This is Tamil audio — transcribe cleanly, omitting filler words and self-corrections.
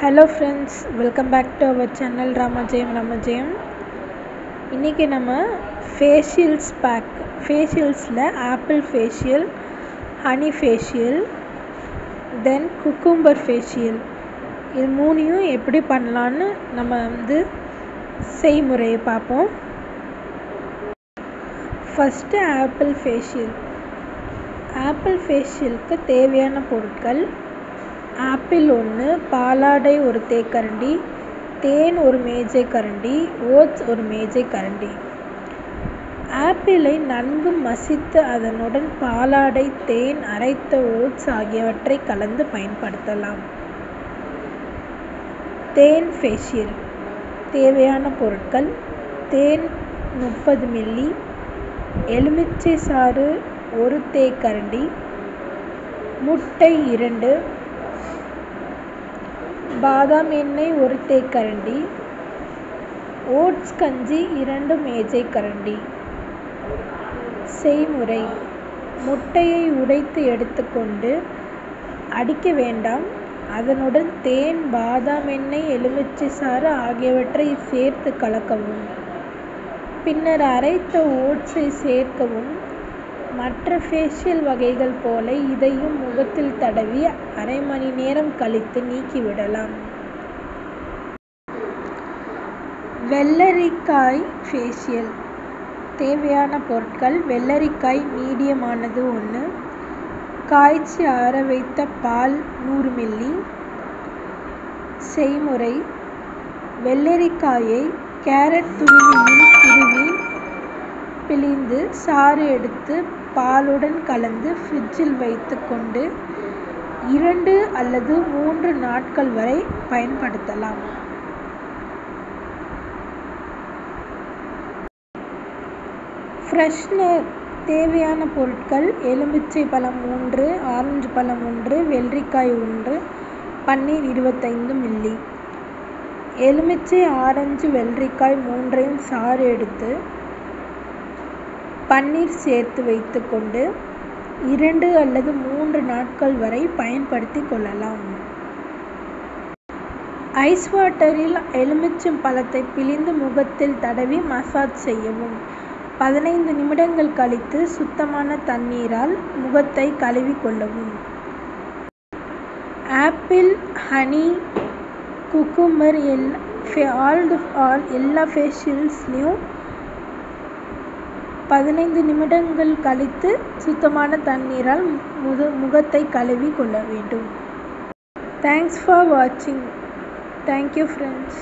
Hello friends, welcome back to our channel Ramajayam. இன்றைக்கி நம்ம ஃபேஷியல்ஸ் ஃபேஷியல்ஸில் apple facial, honey facial, then cucumber facial, இது மூணையும் எப்படி பண்ணலான்னு நம்ம செய்முறையை பார்ப்போம். ஃபஸ்ட்டு ஆப்பிள் ஃபேஷியலுக்கு தேவையான பொருட்கள்: ஆப்பிள் 1, பாலாடை 1 தேக்கரண்டி, தேன் 1 மேஜை கரண்டி, ஓட்ஸ் 1 மேஜை கரண்டி. ஆப்பிளை நன்கு மசித்து அதனுடன் பாலாடை, தேன், அரைத்த ஓட்ஸ் ஆகியவற்றை கலந்து பயன்படுத்தலாம். தேன் ஃபேஷியல் தேவையான பொருட்கள்: தேன் 30 மில்லி, எலுமிச்சை சாறு 1 தேக்கரண்டி, முட்டை 2, பாதாம் எண்ணெய் 1 தேக்கரண்டி, ஓட்ஸ் கஞ்சி 2 மேஜை கரண்டி. செய்முறை: முட்டையை உடைத்து எடுத்துக்கொண்டு அடிக்க வேண்டாம். அதனுடன் தேன், பாதாம் எண்ணெய், எலுமிச்சை சாறு ஆகியவற்றை சேர்த்து கலக்கவும். பின்னர் அரைத்த ஓட்ஸை சேர்க்கவும். மற்ற ஃபேஷியல் வகைகள் போல இதையும் முகத்தில் தடவி அரை மணி நேரம் கழித்து நீக்கிவிடலாம். வெள்ளரிக்காய் ஃபேஷியல் தேவையான பொருட்கள்: வெள்ளரிக்காய் மீடியமானது 1, காய்ச்சி ஆற வைத்த பால் 100 மில்லி. செய்முறை: வெள்ளரிக்காயை கேரட் துருவியில் துருவி பிழிந்து சாறு எடுத்து பாலுடன் கலந்து ஃப்ரிட்ஜில் வைத்து கொண்டு 2 அல்லது 3 நாட்கள் வரை பயன்படுத்தலாம். ஃப்ரெஷ்னர் தேவையான பொருட்கள்: எலுமிச்சை பழம் 1, ஆரஞ்சு பழம் 1, வெள்ளரிக்காய் 1, பன்னீர் 25 மில்லி. எலுமிச்சை, ஆரஞ்சு, வெள்ளரிக்காய் மூன்றையும் சாறு எடுத்து பன்னீர் சேர்த்து வைத்து கொண்டு 2 அல்லது 3 நாட்கள் வரை பயன்படுத்தி கொள்ளலாம். ஐஸ் வாட்டரில் எலுமிச்சம் பழத்தை பிழிந்து முகத்தில் தடவி மசாஜ் செய்யவும். 15 நிமிடங்கள் கழித்து சுத்தமான தண்ணீரால் முகத்தை கழுவி கொள்ளவும். ஆப்பிள், ஹனி, குக்கும்பர் எல்லா ஃபேஷியல்ஸ்லையும் 15 நிமிடங்கள் கழித்து சுத்தமான தண்ணீரால் முகத்தை கழுவி கொள்ள வேண்டும். தேங்க்ஸ் ஃபார் வாட்சிங். Thank you friends.